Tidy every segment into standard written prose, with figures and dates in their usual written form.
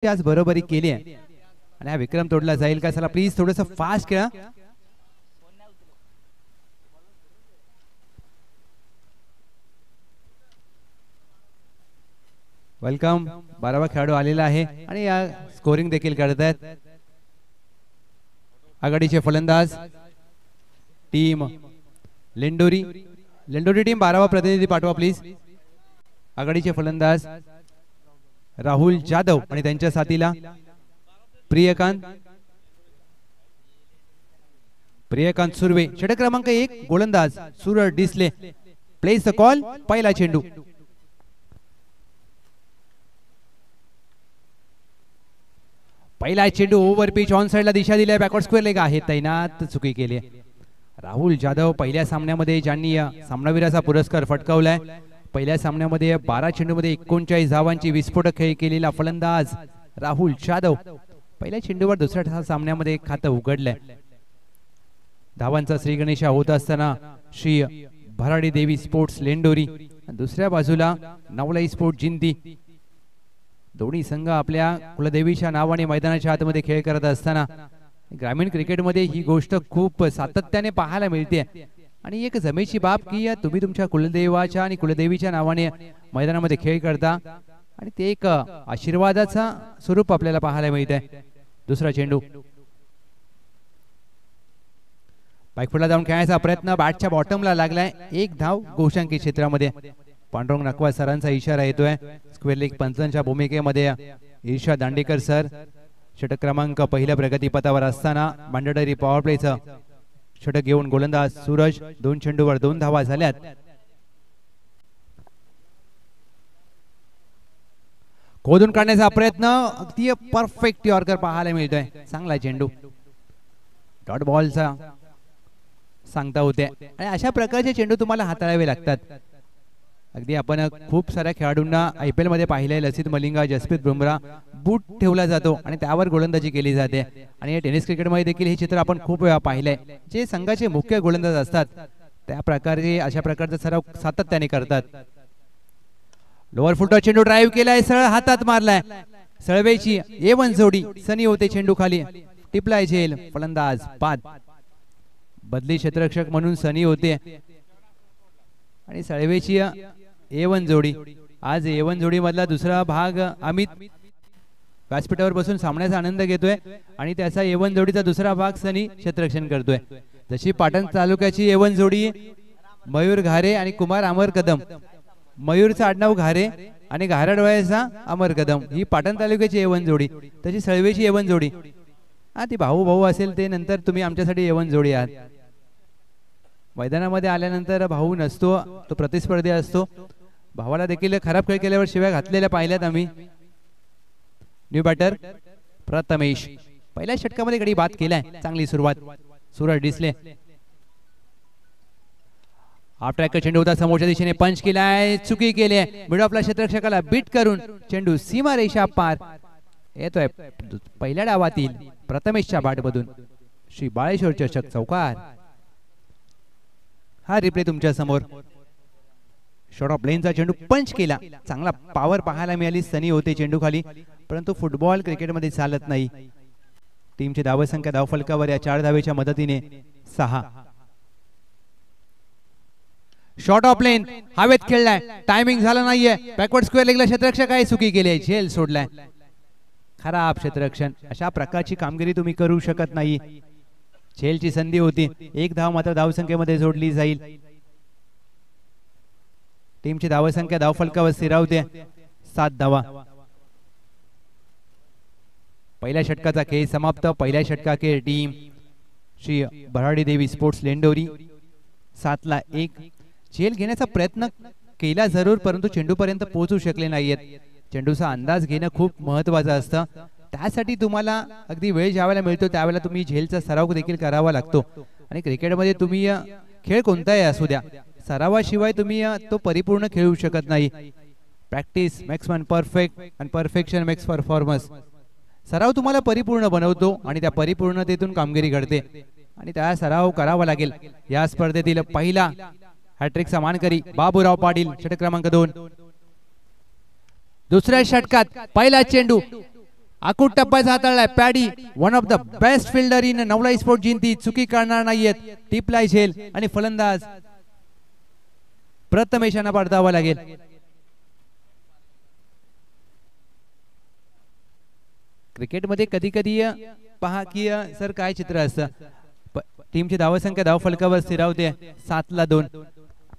आज बरोबरी केली आहे आणि हा विक्रम तोडला जाईल का? चला प्लीज थोडंसं फास्ट खेळा. वेलकम. 12वा खेळाडू आलेला आहे आणि या स्कोरिंग देखील करतायत. आघाडीचे फलंदाज टीम लेंडोरी. लेंडोरी टीम 12वा प्रतिनिधी पाठवा प्लीज. आघाडीचे फलंदाज राहुल जाधव आणि त्यांच्या साथीला प्रियकांत सुर्वे. षटक क्रमांक 1 गोलंदाज Suraj Disale. Place the call. पहिला चेंडू. पहिला चेंडू ओव्हर पिच ऑन साइडला दिशा दिली. बॅकवर्ड स्क्वेअर लेग आहे तैनात. चुकी केली. राहुल जाधव पहिल्या सामन्यामध्ये ज्यांनी सामनावीराचा पुरस्कार फटकावलाय. पहिल्या सामन्यामध्ये 12 चेंडूमध्ये 39 धावांची विस्फोटक खेळी केलेला फलंदाज राहुल जाधव पहिल्या चेंडूवर दुसऱ्या सामन्यामध्ये खातं उघडलंय. धावांचा श्रीगणेशा होत असताना श्री भराडी देवी स्पोर्ट्स लेंडोरी, दुसऱ्या बाजूला नवलाई स्पोर्ट जिंती. दोन्ही संघ आपल्या कुलदेवीच्या नावाने मैदानाच्या आतमध्ये खेळ करत असताना ग्रामीण क्रिकेटमध्ये ही गोष्ट खूप सातत्याने पाहायला मिळते आणि एक जमेची बाब की तुम्ही तुमच्या कुलदेवाच्या आणि कुलदेवीच्या नावाने मैदानामध्ये खेळ करता आणि ते एक आशीर्वादाचा स्वरूप आपल्याला पाहायला मिळत आहे. दुसरा चेंडू बॅकफुटला जाऊन खेळायचा प्रयत्न बॅटच्या बॉटमला लागलाय. एक धाव गोशांकी क्षेत्रामध्ये. पांडुरंग नकवा सरांचा इशारा येतोय. स्क्वेअर लेग पंचांच्या भूमिकेमध्ये ईर्षा दांडेकर सर. षटक क्रमांक पहिल्या प्रगतीपथावर असताना मांडडरी पॉवर प्लेचं षटक घेऊन गोलंदाज सूरज. 2 चेंडूवर 2 धावा झाल्यात. खोदून काढण्याचा प्रयत्न. अगदी परफेक्ट यॉर्कर पाहायला मिळतोय. चांगला चेंडू. डॉट बॉलचा सांगता होते आणि अशा प्रकारचे चेंडू तुम्हाला हाताळावे लागतात. अगदी आपण खूप साऱ्या खेळाडूंना IPL मध्ये पाहिलंय. लसित मलिंगा, जसप्रीत बुमराह बूट ठेवला जातो आणि त्यावर गोलंदाजी केली जाते आणि टेनिस क्रिकेटमध्ये देखील हे चित्र आपण खूप वेळा पाहिलंय. जे संघाचे मुख्य गोलंदाज असतात त्या प्रकारे अशा प्रकारचा सराव सातत्याने करतात. लोअर फुटवर चेंडू ड्राईव्ह केलाय. सरळ हातात मारलाय. सळवेची A1 जोडी. सनी होते चेंडू खाली. टिपलाय झेल. फलंदाज बाद. बदली क्षेत्ररक्षक म्हणून सनी होते आणि सळवेची A1 जोडी. आज A1 जोडी मधला दुसरा भाग अमित व्यासपीठावर बसून सामन्याचा आनंद घेतोय आणि त्याचा A1 जोडीचा दुसरा भाग सनी क्षेत्ररक्षण करतोय. जशी पाटण तालुक्याची A1 जोडी मयूर घारे आणि कुमार अमर कदम. मयूरचा आडनाव घारे आणि घारडवायचा अमर कदम. ही पाटण तालुक्याची A1 जोडी. तशी सळवेची A1 जोडी. हा ती भाऊ भाऊ असेल ते नंतर तुम्ही आमच्यासाठी A1 जोडी आहात. मैदानामध्ये आल्यानंतर भाऊ नसतो, तो प्रतिस्पर्धी असतो. भावाला देखील खराब खेळ केल्यावर शिवाय घातलेल्या पाहिल्यात आम्ही. New batter Prathamesh. पहिल्या षटकामध्ये गडी बाद केलाय. चांगली सुरुवात. सूरज डिसले. हाफ ट्रॅकर चेंडू होता. समोरच्या दिशेने पंच केलाय. चुकी केली आहे. मिड ऑफला क्षेत्ररक्षकाला बीट करून चेंडू सीमा रेषा पार येतोय. पहिल्या डावातील प्रथमेशच्या बॅटमधून श्री बाळेश्वर चषक चौकार. हा रिप्ले तुमच्या समोर. शॉर्ट ऑफ लेनचा चेंडू पंच केला. चांगला पॉवर पाहायला मिळाली. सनी होते चेंडू खाली, परंतु फुटबॉल क्रिकेटमध्ये चालत नाही. टीमची धावसंख्या धावफलकावर या 4 धावेच्या मदतीने 6. शॉर्ट ऑफ लेन हवेत खेळलाय. टायमिंग झालं नाहीये. बॅकवर्ड स्क्वेअर लेगला क्षेत्ररक्षक आहे. चुकी केली आहे. झेल सोडलाय. खराब क्षेत्ररक्षण. अशा प्रकारची कामगिरी तुम्ही करू शकत नाही. झेलची संधी होती. 1 धाव मात्र धावसंख्येमध्ये जोडली जाईल. टीमची धावसंख्या धावफलकावर स्थिरावते. 7 धावा. पहिल्या षटकाचा खेळ समाप्त. पहिल्या षटकाचे टीम श्री भराडी देवी स्पोर्ट्स लेंडोरी 7ला 1. झेल घेण्याचा प्रयत्न केला जरूर, परंतु चेंडूपर्यंत पोहोचू शकले नाहीयेत. चेंडूचा अंदाज घेणं खूप महत्वाचं असतं. त्यासाठी तुम्हाला अगदी वेळ ज्यावेळेला मिळतो त्यावेळेला तुम्ही झेलचा सराव देखील करावा लागतो. आणि क्रिकेटमध्ये तुम्ही खेळ कोणताही असू द्या, सरावाशिवाय तुम्ही तो परिपूर्ण खेळू शकत नाही. Practice makes man perfect and perfection makes performance. सराव तुम्हाला परिपूर्ण बनवतो आणि त्या परिपूर्णतेतून कामगिरी घडते आणि त्या सराव करावा लागेल. या स्पर्धेतील पहिला हॅट्रिकचा मानकरी बाबूराव पाटील. षटक क्रमांक 2. दुसऱ्या षटकात पहिला चेंडू आकुट टप्प्याचा हाताळलाय Paddy, one of the best fielder in Navlai sport Jinti, चुकी करणार नाहीयेत, टिपलाय झेल आणि फलंदाज प्रथमेशांना परतावं लागेल. क्रिकेटमध्ये कधी कधी पहा की सर काय चित्र असतं. टीमची धावसंख्या धाव फलकावर स्थिरावते 7-2.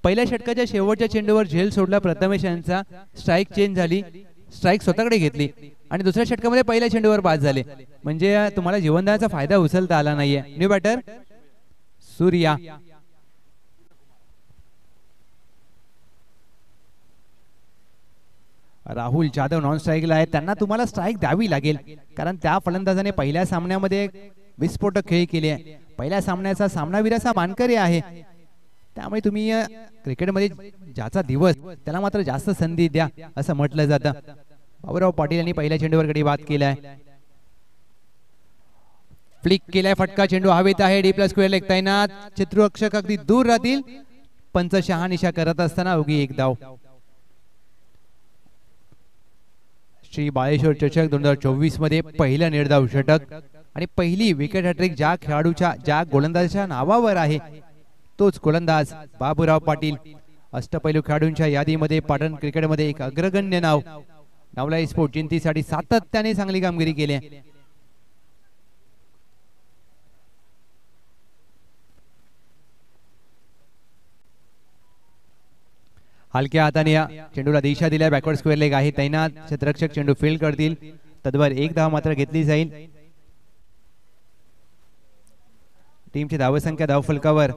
पहिल्या षटकाच्या शेवटच्या चेंडूवर झेल सोडला प्रथमेश यांचा, स्ट्राईक चेंज झाली, स्ट्राईक स्वतःकडे घेतली आणि दुसऱ्या षटकामध्ये पहिल्या चेंडूवर बाद झाले. म्हणजे तुम्हाला जीवनदानाचा फायदा उचलता आला नाहीये. New batter Surya. Rahul Jadhav non स्ट्राईकला आहे, त्यांना तुम्हाला स्ट्राईक द्यावी लागेल कारण त्या फलंदाजाने पहिल्या सामन्यामध्ये विस्फोटक खेळी केली आहे. पहिल्या सामन्याचा सामनावीर असा मानकरी आहे, त्यामुळे तुम्ही क्रिकेटमध्ये ज्याचा दिवस त्याला मात्र जास्त संधी द्या असं म्हटलं जातं. बाबूराव पाटील यांनी पहिल्या चेंडूवर गडी बाद केलाय, फ्लिक केलाय, फटका चेंडू हवेत आहे, डी प्लस स्क्वेअर लेग तैनात, चित्ररक्षक अगदी दूर राहतील. पंच शहानिशा करत असताना उगी एक धाव. श्री बाळेश्वर चषक 2024 मध्ये पहिलं निर्धाव षटक आणि पहिली विकेट हॅट्रिक ज्या खेळाडूच्या ज्या गोलंदाजाच्या नावावर आहे तोच गोलंदाज बाबूराव पाटील. अष्टपैलू खेळाडूंच्या यादीमध्ये पाटण क्रिकेटमध्ये एक अग्रगण्य नाव. नवलाई स्पोर्ट जिंतीसाठी सातत्याने चांगली कामगिरी केली आहे. हलक्या हाताने या चेंडूला दिशा दिल्या, बॅकवर्ड स्क्वेअर लेग आहे तैनात, क्षेत्ररक्षक चेंडू फील्ड करतील, तद्वार एक धाव मात्र घेतली जाईल. टीमची धावसंख्या धाव फलकावर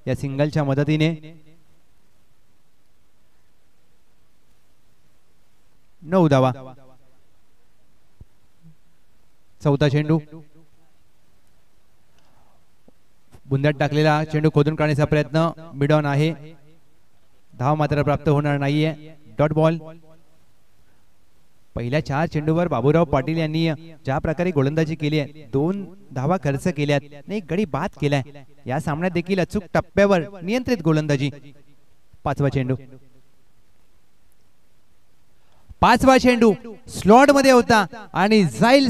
या सिंगलच्या मदतीने 9 धावा. चौथा चेंडू बुंद्यात टाकलेला चेंडू खोदून काढण्याचा प्रयत्न, मिड ऑन आहे, धाव मात्र प्राप्त होणार नाहीये, डॉट बॉल. पहिल्या 4 चेंडूवर बाबूराव पाटील यांनी ज्या प्रकारे गोलंदाजी केली आहे, 2 धावा खर्च केल्यात, एक गडी बाद केलाय. या सामन्यात देखील अचूक टप्प्यावर नियंत्रित गोलंदाजी. पाचवा चेंडू स्लॉट मध्ये होता आणि जाईल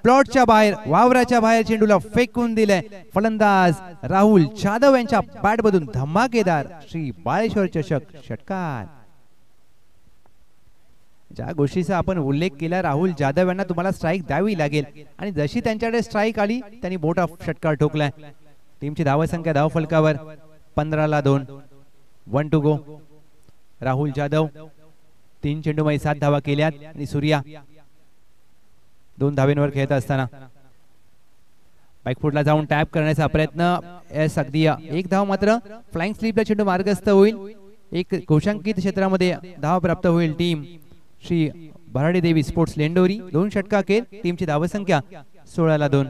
प्लॉटच्या बाहेर, वावराच्या बाहेर चेंडूला फेकून दिलाय. फलंदाज राहुल जाधव यांच्या बॅट मधून धमाकेदार श्री बाळेश्वर चषक षटकार. ज्या गोष्टीचा आपण उल्लेख केला, राहुल जाधव यांना तुम्हाला स्ट्राईक द्यावी लागेल आणि जशी त्यांच्याकडे स्ट्राईक आली त्यांनी मोठा षटकार ठोकलाय. टीमची धावसंख्या धाव फलकावर 15-2. 1 टू गो. राहुल जाधव 3 चेंडूमध्ये 7 धावा केल्यात आणि सूर्या 2 धावेंवर खेळत असताना बॅकफुटला जाऊन टॅप करण्याचा प्रयत्न, एस अगदी एक धाव मात्र. फ्लाइंग स्लिपला चेंडू मार्गस्थ होईल, एक घोषांकित क्षेत्रामध्ये धाव प्राप्त होईल. टीम श्री भराडी देवी स्पोर्ट्स लेंडोरी 2 षटकाखेर टीमची धावसंख्या 16-2.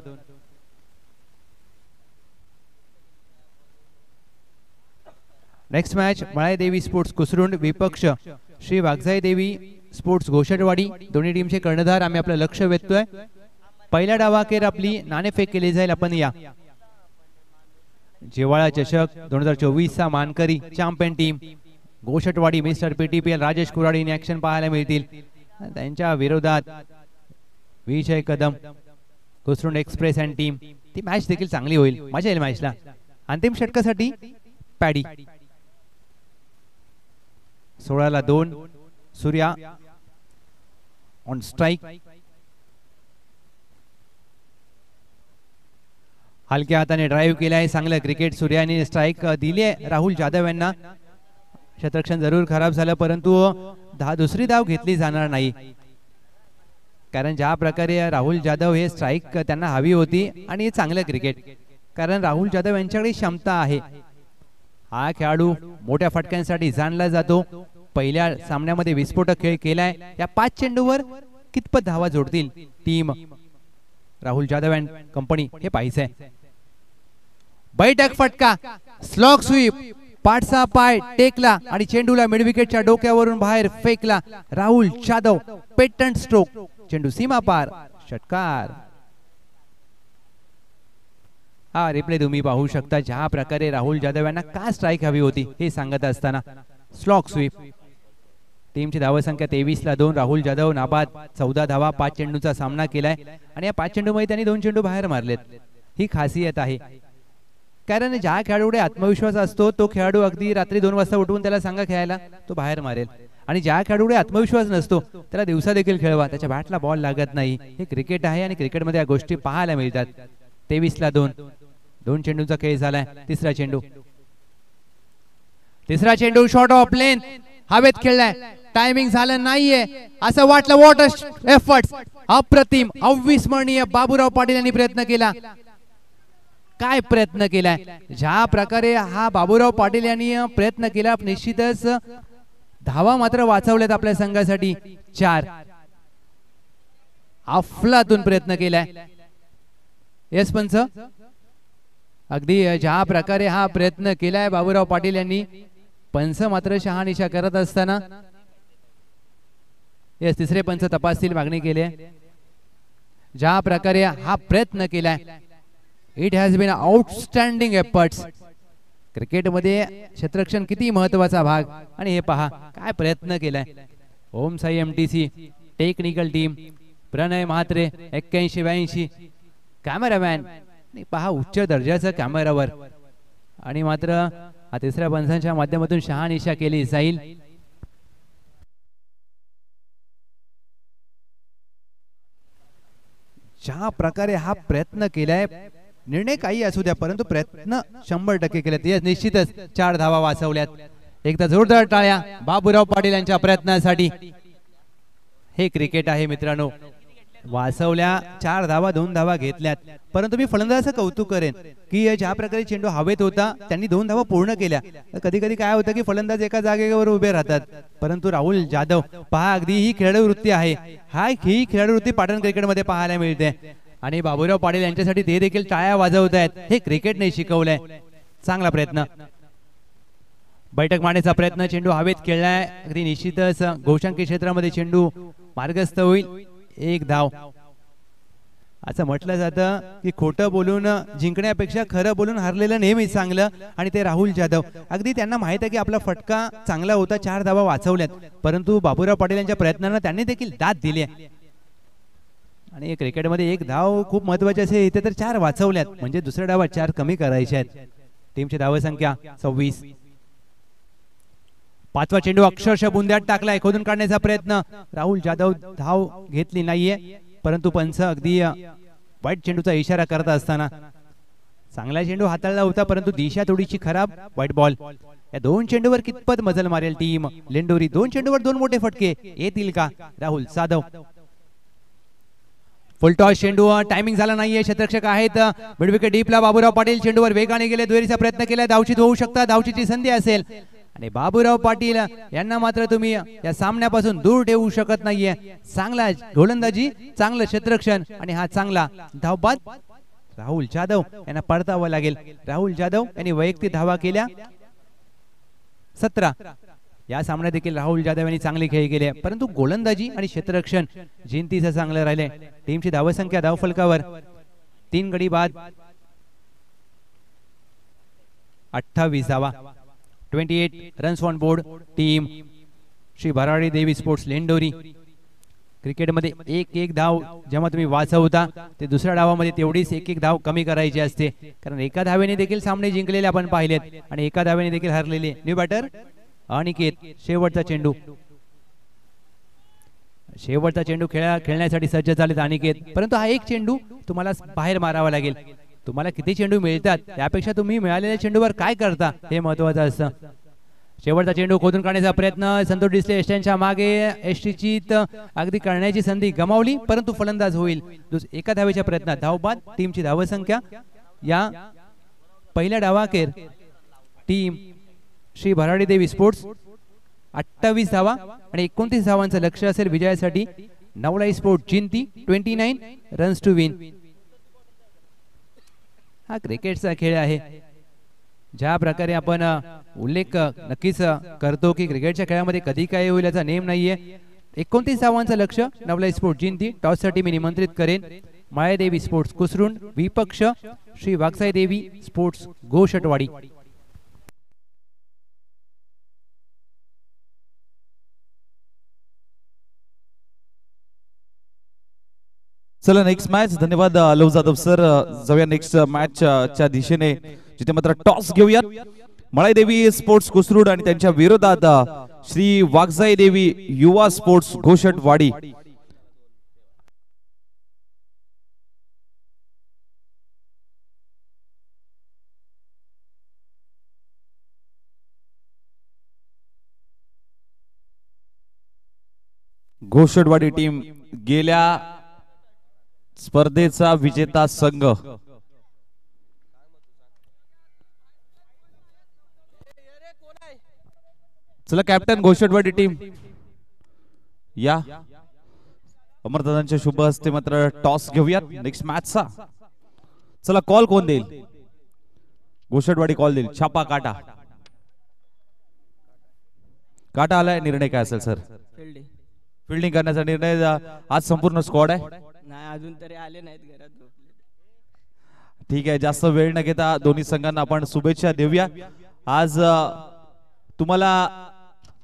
नेक्स्ट मॅच मळाई देवी स्पोर्ट्स कुसरुंड विपक्ष श्री वाघजाई देवी स्पोर्ट्स घोषटवाडी. दोन्ही टीमचे कर्णधार आम्ही आपलं लक्ष वेधतोय. पहिल्या डावाखेर आपली नाणेफेक केली जाईल. आपण या जिव्हाळा चषक 2024 चा मानकरी champion team Ghoshatwadi mister PTPL Rajesh Kurad in action पाहायला मिळतील. त्यांच्या विरोधात Vijay Kadam Kusrund express and team. ती मॅच देखील चांगली होईल, मजा येईल मॅचला. अंतिम षटकासाठी पॅडी. 16-2. Surya on strike. हलक्या हाताने ड्राइव्ह केलाय, चांगलं क्रिकेट. सूर्याने स्ट्राइक दिली आहे राहुल जाधव यांना. क्षेत्ररक्षण जरूर खराब झालं, परंतु दुसरी धाव घेतली जाणार नाही, कारण ज्या प्रकारे राहुल जाधव हे स्ट्राइक त्यांना हवी होती आणि चांगलं क्रिकेट, कारण राहुल जाधव यांच्याकडे क्षमता आहे. हा खेळाडू मोठ्या फटक्यांसाठी जाणला जातो. पहिल्या सामन्यामध्ये विस्फोटक खेळ केलाय. या 5 चेंडूवर कितपत धावा जोडतील team Rahul Jadhav and company हे पाहायचंय. बैठक फटका, स्लॉग स्वीप, पाठचा पाय टेकला आणि चेंडूला मिड विकेटच्या डोक्यावरून बाहेर फेकला. राहुल जाधव पेटंट स्ट्रोक, चेंडू सीमा पार, षटकार. हा रिप्ले तुम्ही पाहू शकता, ज्या प्रकारे राहुल जाधव यांना का स्ट्राइक हवी होती हे सांगत असताना. Slog sweep. टीमची धावसंख्या 23-2. राहुल जाधव नाबाद 14 धावा 5 चेंडूंचा सामना केलाय आणि या 5 चेंडूमध्ये त्यांनी 2 चेंडू बाहेर मारलेत. ही खासियत आहे, कारण ज्या खेळाडूकडे आत्मविश्वास असतो तो खेळाडू अगदी रात्री 2 वाजता उठवून त्याला सांगा खेळायला, तो बाहेर मारेल. आणि ज्या खेळाडूकडे आत्मविश्वास नसतो त्याला दिवसा देखील खेळवा, त्याच्या बॅटला बॉल लागत नाही. हे क्रिकेट आहे आणि क्रिकेटमध्ये या गोष्टी पाहायला मिळतात. 23-2. 2 चेंडूंचा खेळ झालाय. तिसरा चेंडू शॉर्ट ऑफ लेंथ हवेत खेळलाय. टायमिंग झालं नाहीये असं वाटलं. वॉटर एफर्ट्स अप्रतिम अविस्मरणीय. बाबूराव पाटील यांनी प्रयत्न केला. काय प्रयत्न केलाय, ज्या प्रकारे हा बाबूराव पाटील यांनी प्रयत्न केला, निश्चितच धावा मात्र वाचवल्यात आपल्या संघासाठी 4. अफलातून प्रयत्न केलाय. येस पंच, अगदी ज्या प्रकारे हा प्रयत्न केलाय बाबूराव पाटील यांनी, पंच मात्र शहानिशा करत असताना येस तिसरे पंच तपासतील मागणी केली. ज्या प्रकारे हा प्रयत्न केलाय, it has been outstanding efforts. क्रिकेटमध्ये क्षेत्ररक्षण किती महत्वाचा भाग, आणि हे पहा काय प्रयत्न केलाय. ओम साई MTC टेक्निकल टीम, प्रणय म्हात्रे 81-82, कॅमेरामॅन पहा उच्च दर्जाचं कॅमेरावर, आणि मात्र हा तिसऱ्या पंचांच्या माध्यमातून शहानिशा केली जाईल. ज्या प्रकारे हा प्रयत्न केलाय, निर्णय काही असू द्या परंतु प्रयत्न 100% केलेत. निश्चितच 4 धावा वाचवल्यात. एकदा जोरदार टाळ्या बाबूराव पाटील यांच्या प्रयत्नासाठी. हे क्रिकेट आहे मित्रांनो. वाचवल्या 4 धावा, 2 धावा घेतल्यात. परंतु मी फलंदाजाचं कौतुक करेन की ज्या प्रकारे चेंडू हवेत होता त्यांनी 2 धावा पूर्ण केल्या. कधी कधी काय होतं की फलंदाज एका जागेवर उभे राहतात, परंतु राहुल जाधव पहा अगदी ही खेळाडू वृत्ती आहे. ही खेळाडू वृत्ती पाटण क्रिकेटमध्ये पाहायला मिळते आणि बाबूराव पाटील यांच्यासाठी ते देखील टाळ्या वाजवत आहेत. हे क्रिकेटने शिकवलंय. चांगला प्रयत्न, बैठक मारण्याचा प्रयत्न, चेंडू हवेत खेळलाय. अगदी निश्चितच गोशांकी क्षेत्रामध्ये चेंडू मार्गस्थ होईल. 1 धाव. असं म्हटलं जातं की खोटं बोलून जिंकण्यापेक्षा खरं बोलून हरलेलं नेहमीच चांगलं, आणि ते राहुल जाधव अगदी त्यांना माहित आहे की आपला फटका चांगला होता. 4 धावा वाचवल्यात, परंतु बाबूराव पाटील यांच्या प्रयत्नांना त्यांनी देखील दाद दिली. आणि क्रिकेटमध्ये 1 धाव खूप महत्वाची असेल, इथे तर 4 वाचवल्यात, म्हणजे दुसऱ्या डावात 4 कमी करायचे आहेत. टीमची धावसंख्या 26. 5वा चेंडू अक्षरशः बुंद्यात टाकलाय. खोदून काढण्याचा प्रयत्न, राहुल जाधव धाव घेतली नाहीये, परंतु पंच अगदी वाईट चेंडूचा इशारा करत असताना चांगला चेंडू हाताळला होता, परंतु दिशा थोडीशी खराब. वाईट बॉल. या 2 चेंडूवर कितपत मजल मारेल टीम लेंडोरी. 2 चेंडूवर 2 मोठे फटके येतील का. राहुल जाधव फुल टॉस चेंडू. टायमिंग झाला नाहीये. क्षेत्ररक्षक आहेत मिड विकेट डीपला. बाबूराव पाटील चेंडूवर वेगाने गेले. दुहेरीचा प्रयत्न केला. धावचीत होऊ शकता. धावचीची संधी असेल आणि बाबूराव पाटील यांना मात्र तुम्ही या सामन्यापासून दूर ठेवू शकत नाहीये. चांगला गोलंदाजी, चांगलं क्षेत्ररक्षण आणि हा चांगला धावबाद. राहुल जाधव यांना परतावं लागेल. राहुल जाधव यांनी वैयक्तिक धावा केल्या 17. या सामन्यात देखील राहुल जाधव यांनी चांगले खेळ केले, परंतु गोलंदाजी आणि क्षेत्ररक्षण जिंतीचं चांगलं राहिले. टीमची धावसंख्या धावफलकावर 3 गडी बाद 28 धावा. 28 runs on board. Team Shri Bharadi Devi sports Lendori. क्रिकेटमध्ये 1-1 धाव जेव्हा तुम्ही वाचवता ते दुसऱ्या डावामध्ये तेवढीच 1-1 धाव कमी करायची असते, कारण एका धावेने देखील सामने जिंकलेले आपण पाहिलेत आणि एका धावेने देखील हरलेले. New batter Aniket. शेवटचा चेंडू. खेळण्यासाठी सज्ज झालेत अनिकेत, परंतु हा 1 चेंडू तुम्हाला बाहेर मारावा लागेल. तुम्हाला किती चेंडू मिळतात त्यापेक्षा तुम्ही मिळालेल्या चेंडूवर काय करता हे महत्वाचं असतं. शेवटचा चेंडू खोदून काढण्याचा प्रयत्न. संतोष डिसले एसटीच्या मागे. एसटीची अगदी करण्याची संधी गमावली, परंतु फलंदाज होईल. एका धावेच्या प्रयत्नात धावबाद. टीमची धावसंख्या या पहिल्या डावाखेर टीम श्री भराडी देवी स्पोर्ट्स 28 धावा आणि 29 धावांचं लक्ष असेल विजयासाठी. Navlai sport Jinti 29 runs to win. हा क्रिकेटचा खेळ आहे. ज्या प्रकारे आपण उल्लेख नक्कीच करतो की क्रिकेटच्या खेळामध्ये कधी काय होईल याचा नेम नाहीये. 29 धावांचं लक्ष नवलाई स्पोर्ट जिंती. टॉससाठी मी निमंत्रित करेन मायादेवी स्पोर्ट्स कुसरुंड, विपक्ष श्री वागसाई देवी स्पोर्ट्स गोशटवाडी. चला नेक्स्ट मॅच. धन्यवाद लव जाधव सर. जाऊया नेक्स्ट मॅच च्या दिशेने, जिथे मात्र टॉस घेऊयात. मळाई देवी स्पोर्ट्स कुसरूड आणि त्यांच्या विरोधात श्री वाघजाई देवी युवा स्पोर्ट्स घोषटवाडी. घोषटवाडी टीम गेल्या स्पर्धेचा विजेता संघ. चला कॅप्टन घोषटवाडी टीम या. अमरदादांच्या शुभ हस्ते मात्र टॉस घेऊयात नेक्स्ट मॅचचा. चला कॉल कोण देईल? घोषटवाडी कॉल देईल. छापा काटा. काटा आलाय. निर्णय काय असेल सर? फिल्डिंग करण्याचा निर्णय. आज संपूर्ण स्क्वॉड आहे. नाही अजून तरी आले नाहीत घरात. ठीक आहे. जास्त वेळ न घेता दोन्ही संघांना आपण शुभेच्छा देऊया. आज तुम्हाला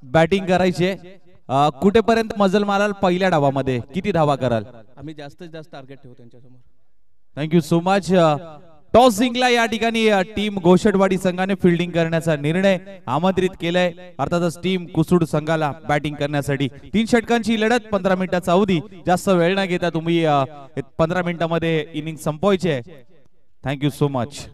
बॅटिंग करायची आहे. कुठेपर्यंत मजल माराल पहिल्या डावामध्ये? किती धावा कराल? आम्ही जास्तीत जास्त टार्गेट ठेवू त्यांच्यासमोर. Thank you so much. टॉस जिंकला या ठिकाणी टीम घोषटवाडी संघाने फिल्डिंग करण्याचा निर्णय आमंत्रित केलाय. अर्थातच टीम कुसूड संघाला बॅटिंग करण्यासाठी 3 षटकांची लढत, 15 मिनिटाचा अवधी. जास्त वेळ न घेता तुम्ही 15 मिनिटांमध्ये इनिंग संपवायची आहे. Thank you so much.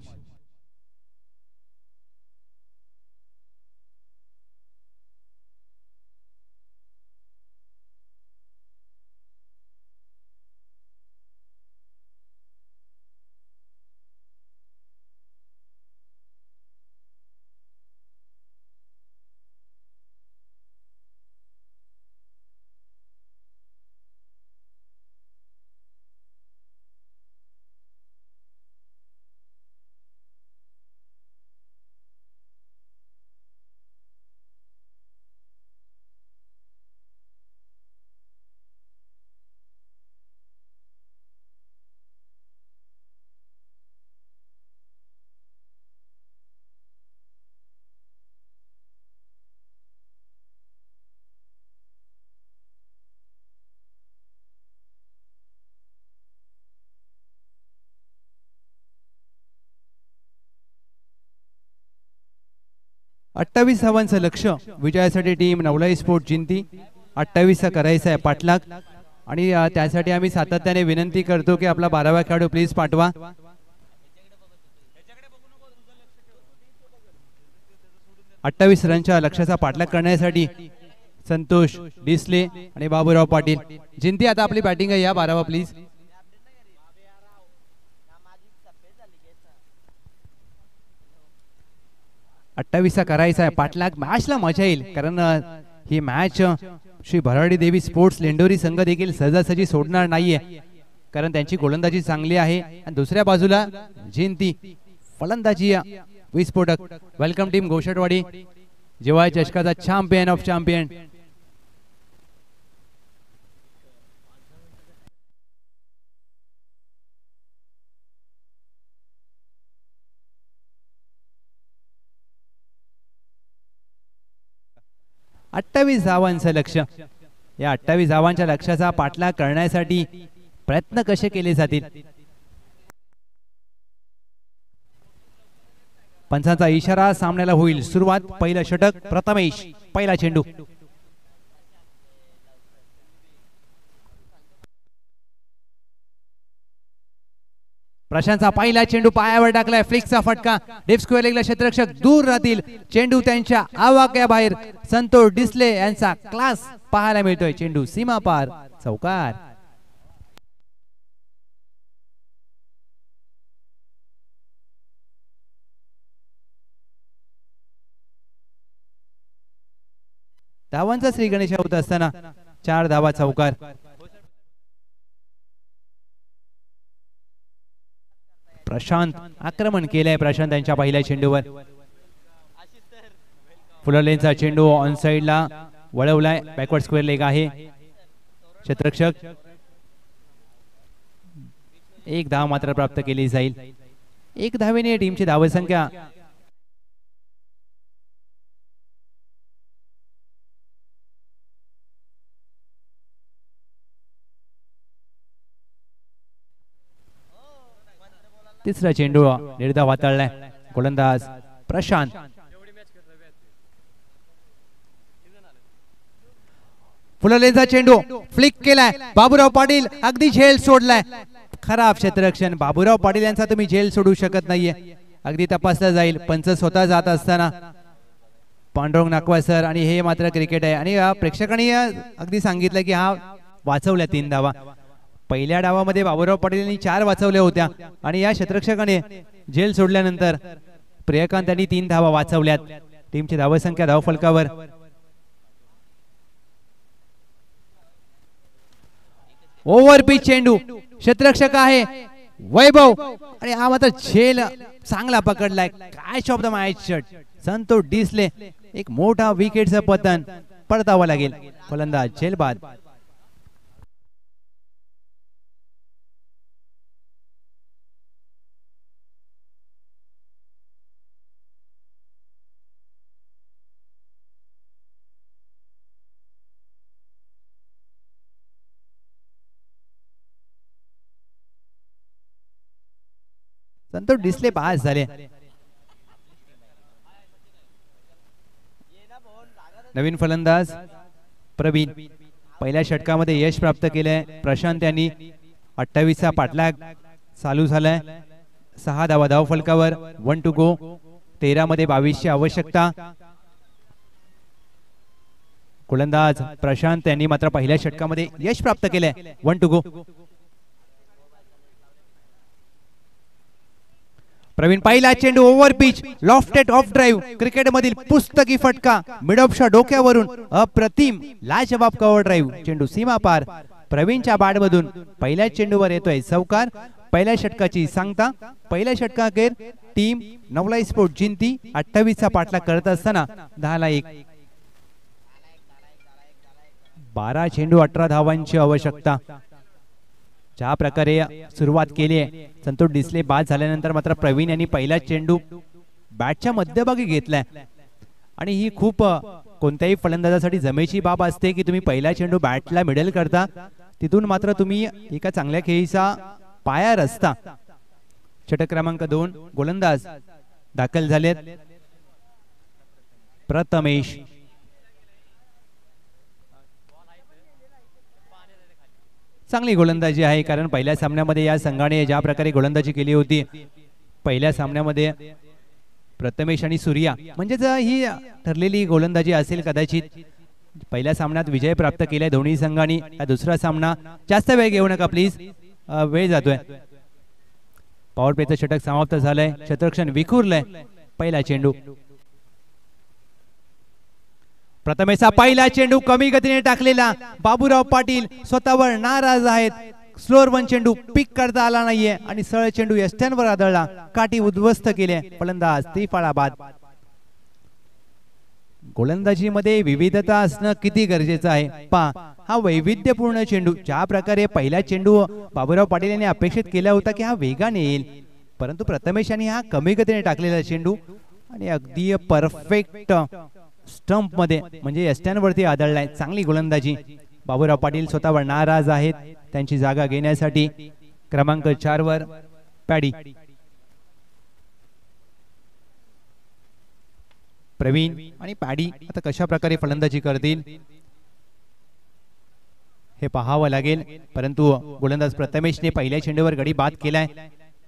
अठ्ठावीस धावांचं लक्ष विजयासाठी टीम नवलाई स्पोर्ट जिंती. 28 करायचा आहे पाठलाग. आणि त्यासाठी आम्ही सातत्याने विनंती करतो की आपला 12वा खेळाडू प्लीज पाठवा. 28 रनच्या लक्ष्याचा पाठलाग करण्यासाठी संतोष डिसले आणि बाबूराव पाटील. जिंती आता आपली बॅटिंग आहे. या 12वा प्लीज. 28 करायचा आहे पाठलाग. मॅचला मजा येईल कारण ही मॅच श्री भराडी देवी स्पोर्ट्स लेंडोरी संघ देखील सहजासहजी सोडणार नाहीये, कारण त्यांची गोलंदाजी चांगली आहे. आणि दुसऱ्या बाजूला जिंती फलंदाजी विस्फोटक. वेलकम टीम घोषटवाडी, जेव्हा चषकाचा चॅम्पियन ऑफ चॅम्पियन. अठ्ठावीस धावांचं लक्ष. या 28 धावांच्या लक्ष्याचा पाठलाग करण्यासाठी प्रयत्न कसे केले जातील? पंचांचा इशारा सामन्याला होईल सुरुवात. पहिलं षटक प्रथमेश, पहिला चेंडू. प्रशांतचा पहिला चेंडू पायावर टाकलाय. फ्लिक्सचा फटका. डेप स्क्वेअर लेगला क्षेत्ररक्षक दूर राहतील. चेंडू त्यांच्या आवाक्याबाहेर. संतोष डिसले यांचा क्लास पाहायला मिळतोय. चेंडू सीमा पार, चौकार. धावांचा श्री गणेश होत असताना 4 धावा, चौकार. प्रशांत आक्रमण केलंय. प्रशांत यांच्या पहिल्या चेंडूवर फुलरलेनचा चेंडू ऑन साइडला वळवलाय. बॅकवर्ड स्क्वेअर लेग आहे. क्षेत्ररक्षक 1 धाव मात्र प्राप्त केली जाईल. 1 धावेने टीमची धावसंख्या तिसरा चेंडू निर्धाव हाताळलाय गोलंदाज प्रशांत. फुललेचा चेंडू फ्लिक केलाय बाबूराव पाटील अगदी झेल सोडलाय. खराब क्षेत्ररक्षण बाबूराव पाटील यांचा तुम्ही झेल सोडू शकत नाहीये. अगदी तपासला जाईल पंच स्वतः जात असताना. पांडुरंग नाकवा सर आणि हे मात्र क्रिकेट आहे आणि प्रेक्षकांनी अगदी सांगितलं की हा वाचवल्या 3 धावा. पहिल्या डावामध्ये बाबूराव पाटील यांनी 4 वाचवल्या होत्या आणि या क्षेत्ररक्षकाने झेल सोडल्यानंतर प्रियकांत यांनी 3 धावा वाचवल्यात. टीमची धावसंख्या धावफलकावर. ओव्हर पिच चेंडू क्षेत्ररक्षक आहे वैभव आणि हा मात्र झेल चांगला पकडलाय. Catch of the match Santosh Disle. एक मोठा विकेटचं पतन परतावं लागेल. फलंदाज झेल बाद. संतोष डिसले बाद झाले. नवीन फलंदाज प्रवीण पहिल्या षटकामध्ये यश प्राप्त केलंय. प्रशांत यांनी 28चा पाठलाग चालू झालाय. 6 धावा धावफलकावर. 1 टू गो. 13 मध्ये 22ची आवश्यकता. गोलंदाज प्रशांत यांनी मात्र पहिल्या षटकामध्ये यश प्राप्त केलंय. 1 टू गो. प्रवीण पहिला चेंडू over pitch lofted of drive. Cricket मधील पुस्तकी फटका मिड ऑफ शॉट डोक्यावरून अप्रतिम लाजवाब कव्हर ड्राईव्ह. चेंडू सीमा पार. प्रवीणच्या बॅट मधून पहिल्या चेंडूवर येतोय चौकार. पहिल्या षटकाची सांगता. पहिल्या षटकाखेर टीम नवलाई स्पोर्ट जिंती 28चा पाठलाग करत असताना 10-1. 12 चेंडू 18 धावांची आवश्यकता. ज्या प्रकारे सुरुवात केली आहे संतोष डिसले बाद झाल्यानंतर मात्र प्रवीण यांनी पहिला चेंडू बॅटच्या मध्यभागी घेतलाय आणि ही खूप कोणत्याही फलंदाजासाठी जमेची बाब असते की तुम्ही पहिला चेंडू बॅटला मिडल करता. तिथून मात्र तुम्ही एका चांगल्या खेळीचा पाया रचता. षटक क्रमांक 2 गोलंदाज दाखल झालेत. प्रथमेश चांगली गोलंदाजी आहे कारण पहिल्या सामन्यामध्ये या संघाने ज्या प्रकारे गोलंदाजी केली होती पहिल्या सामन्यामध्ये प्रथमेश आणि सूर्या म्हणजेच ही ठरलेली गोलंदाजी असेल कदाचित. पहिल्या सामन्यात विजय प्राप्त केलाय दोन्ही संघांनी. दुसरा सामना जास्त वेळ घेऊ नका प्लीज वेळ जातोय. पॉवर प्लेचं षटक समाप्त झालंय. क्षेत्ररक्षण विखुरलंय. पहिला चेंडू प्रथमेशचा पहिला चेंडू कमी गतीने टाकलेला. बाबूराव पाटील स्वतःवर नाराज आहेत. स्लोअर 1 चेंडू पिक करता आला नाहीये आणि सरळ चेंडू यष्ट्यांवर आदळला. काठी उद्ध्वस्त केले. फलंदाज त्रिफळा बाद. गोलंदाजीमध्ये विविधता असणं किती गरजेचं आहे. हा वैविध्यपूर्ण चेंडू ज्या प्रकारे पहिला चेंडू बाबूराव पाटील यांनी अपेक्षित केला होता की हा वेगाने येईल परंतु प्रथमेश यांनी हा कमी गतीने टाकलेला चेंडू आणि अगदी परफेक्ट स्टंप मध्ये म्हणजे यष्ट्यांवरती आदळलाय. चांगली गोलंदाजी. बाबूराव पाटील स्वतःवर नाराज आहेत. त्यांची जागा घेण्यासाठी क्रमांक 4 वर पॅडी. प्रवीण आणि पॅडी आता कशा प्रकारे फलंदाजी करतील हे पाहावं लागेल परंतु गोलंदाज प्रथमेशने पहिल्या चेंडूवर गडी बाद केलाय.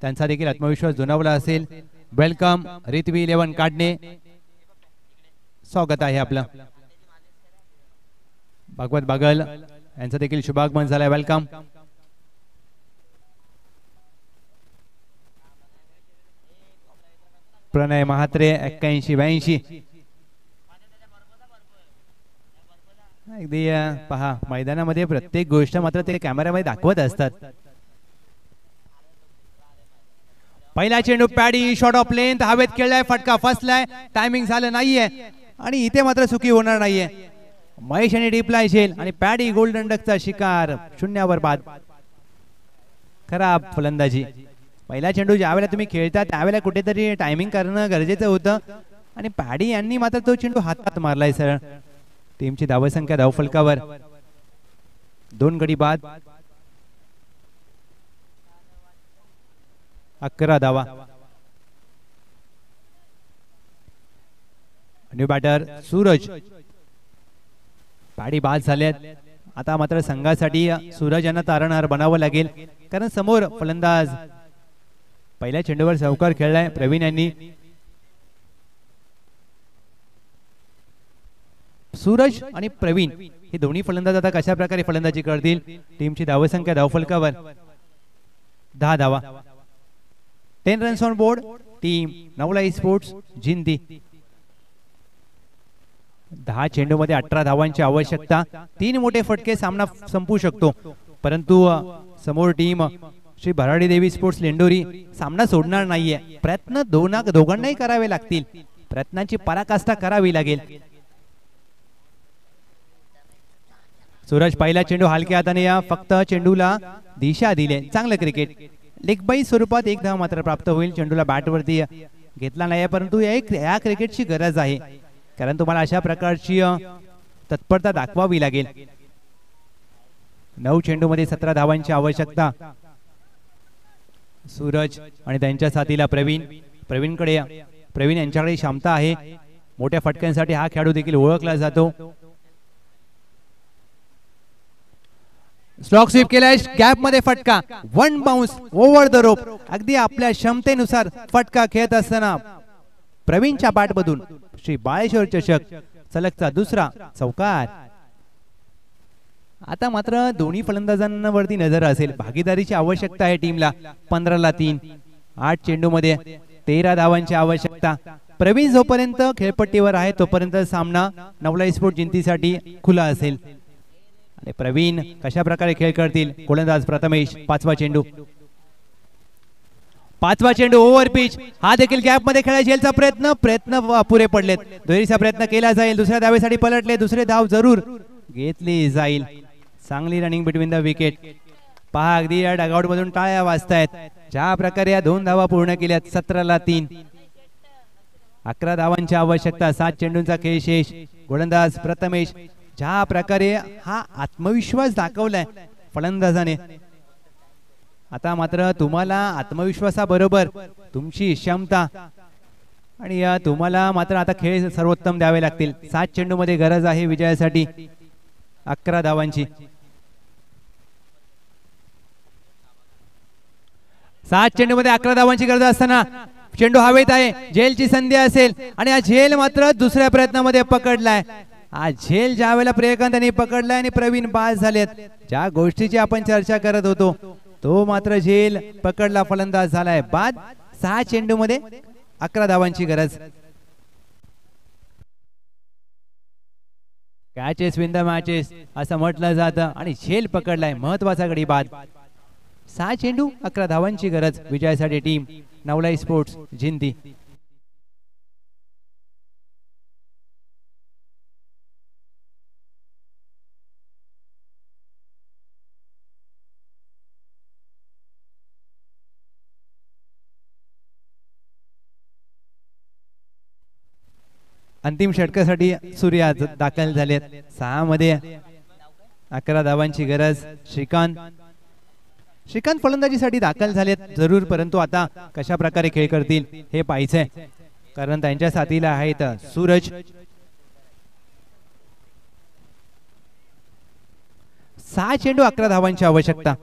त्यांचा देखील आत्मविश्वास दुणावला असेल. वेलकम रितवी 11 काढणे. स्वागत आहे आपलं. भागवत बागल यांचं देखील शुभागमन झालंय. वेलकम. प्रणय महात्रे 81-82. अगदी पहा मैदानामध्ये प्रत्येक गोष्ट मात्र ते कॅमेऱ्यामध्ये दाखवत असतात. पहिला चेंडू पॅडी शॉट ऑफ लेंथ हवेत खेळलाय. फटका फसलाय. टायमिंग झालं नाहीये आणि इथे मात्र चुकी होणार नाहीये. महेश आणि डिप्लाय झेल आणि पॅडी गोल्डन डकचा शिकार. 0 बाद. खराब फलंदाजी. पहिला चेंडू ज्यावेळेला तुम्ही खेळता त्यावेळेला कुठेतरी टायमिंग करणं गरजेचं होतं आणि पॅडी यांनी मात्र तो चेंडू हातात मारलाय सरळ. टीमची धावसंख्या धावफलकावर. 2 गडी बाद. 11 धावा. New batter Suraj. पॅडी बाद झाल्यात. आता मात्र संघासाठी सूरज यांना तारणहार बनावं लागेल, कारण समोर फलंदाज पहिल्या चेंडूवर सावकार खेळलाय प्रवीण यांनी. सूरज आणि प्रवीण हे दोन्ही फलंदाज आता कशा प्रकारे फलंदाजी करतील. टीमची धावसंख्या धावफलकावर 10 धावा. 10 runs on board. Team Navlai sports Jinti. 10 चेंडूमध्ये 18 धावांची आवश्यकता. 3 मोठे फटके सामना संपू शकतो, परंतु समोर टीम श्री भराडी देवी स्पोर्ट्स लेंडोरी सामना सोडणार नाहीये. प्रयत्न दोघांनाही करावे लागतील. प्रयत्नांची पराकाष्ठा करावी लागेल. सूरज पहिला चेंडू हलक्या हाताने या फक्त चेंडूला दिशा दिले. चांगलं क्रिकेट. लेग बाय स्वरूपात 1 धाव मात्र प्राप्त होईल. चेंडूला बॅटवरती घेतला नाही, परंतु या क्रिकेटची गरज आहे, कारण तुम्हाला अशा प्रकारची तत्परता दाखवावी लागेल. 9 चेंडूमध्ये 17 धावांची आवश्यकता. सूरज आणि त्यांच्या साथीला प्रवीण यांच्याकडे क्षमता आहे. मोठ्या फटक्यांसाठी हा खेळाडू देखील ओळखला जातो. स्लॉक स्वीप केलाय. गॅप मध्ये फटका. 1 बाउन्स ओव्हर द रोप. अगदी आपल्या क्षमतेनुसार फटका खेळत असताना प्रवीणच्या बॅटमधून श्री बाळेश्वर चषक सलगचा दुसरा चौकार. आता मात्र दोन्ही फलंदाजांवरती नजर असेल. भागीदारीची आवश्यकता आहे टीमला. 15ला 3. 8 चेंडूमध्ये 13 धावांची आवश्यकता. प्रवीण जोपर्यंत खेळपट्टीवर आहे तोपर्यंत सामना नवलाई स्पोर्ट जिंतीसाठी खुला असेल. आणि प्रवीण कशा प्रकारे खेळ करतील. गोलंदाज प्रथमेश. 5वा चेंडू ओव्हर पिच. हा देखील गॅप मध्ये खेळायचा झेलचा प्रयत्न अपुरे पडलेत. दुहेरीचा प्रयत्न केला जाईल. दुसऱ्या धावेसाठी पलटले. दुसरे धाव जरूर घेतली जाईल. चांगली रनिंग बिटवीन द विकेट. पहा अगदी या डगआउट मधून टाळ्या वाजतायत. ज्या प्रकारे या 2 धावा पूर्ण केल्यात. 17ला 3. 11 धावांची आवश्यकता. 7 चेंडूंचा खेळ शेष. गोलंदाज प्रथमेश. ज्या प्रकारे हा आत्मविश्वास दाखवलाय फलंदाजाने, आता मात्र तुम्हाला आत्मविश्वासाबरोबर तुमची क्षमता आणि तुम्हाला मात्र आता खेळ सर्वोत्तम द्यावे लागतील. 7 चेंडूमध्ये गरज आहे विजयासाठी 11 धावांची. 7 चेंडूमध्ये 11 धावांची गरज असताना चेंडू हवेत आहे. झेलची संधी असेल आणि हा झेल मात्र दुसऱ्या प्रयत्नामध्ये पकडलाय. हा झेल ज्या वेळेला प्रियकांत पकडलाय आणि प्रवीण बाद झालेत. ज्या गोष्टीची आपण चर्चा करत होतो तो मात्र झेल पकडला. फलंदाज झालाय बाद. 6 चेंडूमध्ये 11 धावांची गरज. कॅचेस विन द मॅचेस असं म्हटलं जातं आणि झेल पकडलाय. महत्वाचा गडी बाद. 6 चेंडू 11 धावांची गरज विजयासाठी. Team Navlai sports Jinti. अंतिम षटकासाठी सूर्या दाखल झालेत. 6 मध्ये 11 धावांची गरज. श्रीकांत फलंदाजीसाठी दाखल झालेत जरूर, परंतु आता कशा प्रकारे खेळ करतील हे पाहायचंय, कारण त्यांच्या साथीला आहेत सूरज. 6 चेंडू 11 धावांची आवश्यकता.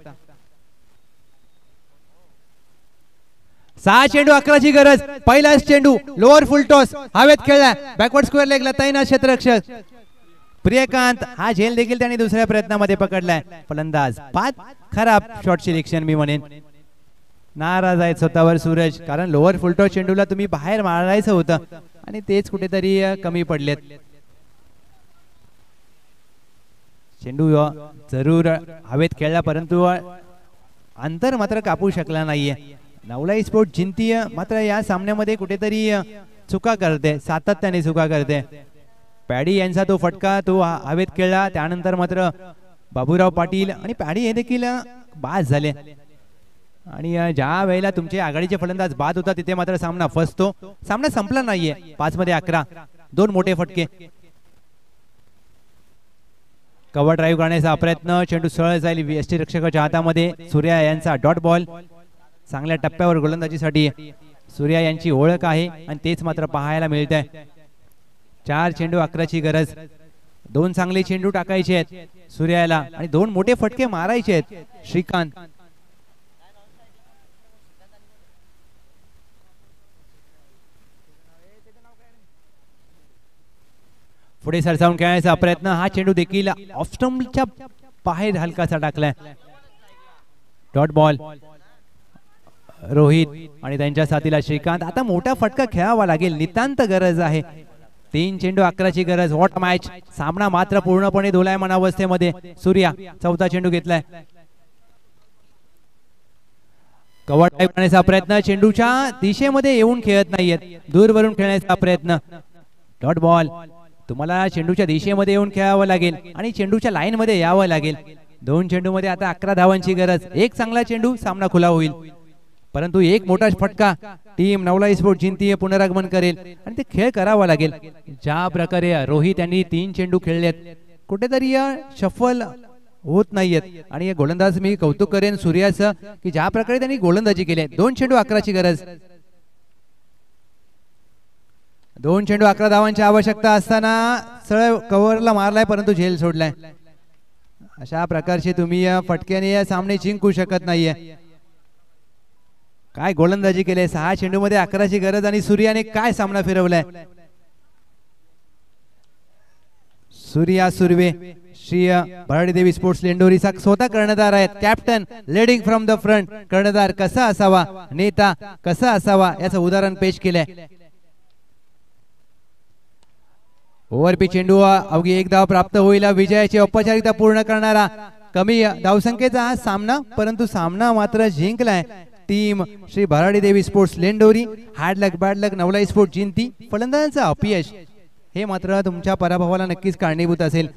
6 चेंडू 11ची गरज. पहिलाच चेंडू लोअर फुल टॉस हवेत खेळला. बॅकवर्ड स्क्वेअर लेगला तैनात क्षेत्ररक्षक प्रियकांत. हा झेल देखील त्यांनी दुसऱ्या प्रयत्नामध्ये पकडलाय. फलंदाज बाद. खराब शॉट सिलेक्शन मी म्हणेन. नाराज आहेत स्वतःवर सूरज, कारण लोअर फुल टॉस चेंडूला तुम्ही बाहेर मारायचं होतं आणि तेच कुठेतरी कमी पडलेत. चेंडू जरूर हवेत खेळला, परंतु अंतर मात्र कापू शकला नाहीये. नवलाई स्पोर्ट जिंती मात्र या सामन्यामध्ये कुठेतरी चुका करते, सातत्याने चुका करते. पॅडी यांचा तो फटका तो हवेत खेळला, त्यानंतर मात्र बाबूराव पाटील आणि पॅडी हे देखील बाद झाले. आणि ज्या वेळेला तुमचे आघाडीचे फलंदाज बाद होता तिथे मात्र सामना फसतो. सामना संपला नाहीये. 5 मध्ये 11. 2 मोठे फटके. कव्हर ड्राईव्ह करण्याचा प्रयत्न. चेंडू सरळ जाईल यष्टीरक्षकाच्या हातामध्ये. सूर्या यांचा डॉट बॉल. चांगल्या टप्प्यावर गोलंदाजीसाठी सूर्या यांची ओळख आहे आणि तेच मात्र पाहायला मिळत आहे. 4 चेंडू 11ची गरज. 2 चांगले चेंडू टाकायचे आहेत सूर्याला आणि 2 मोठे फटके मारायचे आहेत. श्रीकांत पुढे सरसावून खेळण्याचा प्रयत्न. हा चेंडू देखील ऑफ स्टंपच्या बाहेर हलकासा टाकलाय. Dot ball. रोहित आणि त्यांच्या साथीला श्रीकांत. आता मोठा फटका खेळावा लागेल, नितांत गरज आहे. 3 चेंडू 11ची गरज. What match. सामना मात्र पूर्णपणे दोलायमान अवस्थेमध्ये. सूर्या 4था चेंडू घेतलाय. कव्हर टाईप करण्याचा प्रयत्न. चेंडूच्या दिशेमध्ये येऊन खेळत नाहीयेत, दूरवरून खेळण्याचा प्रयत्न. Dot ball. तुम्हाला चेंडूच्या दिशेमध्ये येऊन खेळावं लागेल आणि चेंडूच्या लाईन मध्ये यावं लागेल. 2 चेंडू मध्ये आता 11 धावांची गरज. एक चांगला चेंडू सामना खुला होईल, परंतु एक मोठा फटका टीम नवलाई स्पोर्ट जिंतीय पुनरागमन करेल आणि ते खेळ करावा लागेल. ज्या प्रकारे रोहित यांनी 3 चेंडू खेळलेत, कुठेतरी शफल होत नाहीयेत. आणि गोलंदाज मी कौतुक करेन सूर्याचं की ज्या प्रकारे त्यांनी गोलंदाजी केली. 2 चेंडू 11ची गरज. 2 चेंडू 11 धावांची आवश्यकता असताना सरळ कव्हरला मारलाय, परंतु झेल सोडलाय. अशा प्रकारचे तुम्ही फटक्याने सामने जिंकू शकत नाहीये. काय गोलंदाजी केली. 6 चेंडू मध्ये 11ची गरज आणि सूर्याने काय सामना फिरवलाय. सूर्या सुर्वे श्री भराडी देवी स्पोर्ट्स लेंडोरीचा स्वतः कर्णधार आहेत. Captain leading from the front. कर्णधार कसा असावा, नेता कसा असावा याचं उदाहरण पेश केलंय. ओव्हरपी चेंडू अवघी 1 धाव प्राप्त होईल. विजयाची औपचारिकता पूर्ण करणारा कमी धावसंख्येचा हा सामना, परंतु सामना मात्र जिंकलाय team Shri Bharadi Devi sports Lendori. Hard लक बॅड लक नवलाई स्पोर्ट जिंती. फलंदाजांचं अपयश हे मात्र तुमच्या पराभवाला नक्कीच कारणीभूत असेल,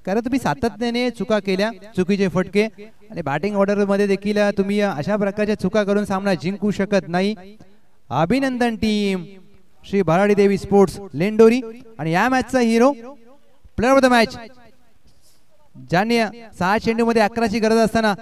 कारण तुम्ही सातत्याने चुका केल्या, चुकीचे फटके आणि बॅटिंग ऑर्डर मध्ये देखील तुम्ही अशा प्रकारच्या चुका करून सामना जिंकू शकत नाही. अभिनंदन टीम श्री भराडी देवी स्पोर्ट्स लेंडोरी. आणि या मॅचचा हिरो, प्लेअर ऑफ द मॅच, ज्यांनी 6 चेंडू मध्ये 11ची गरज असताना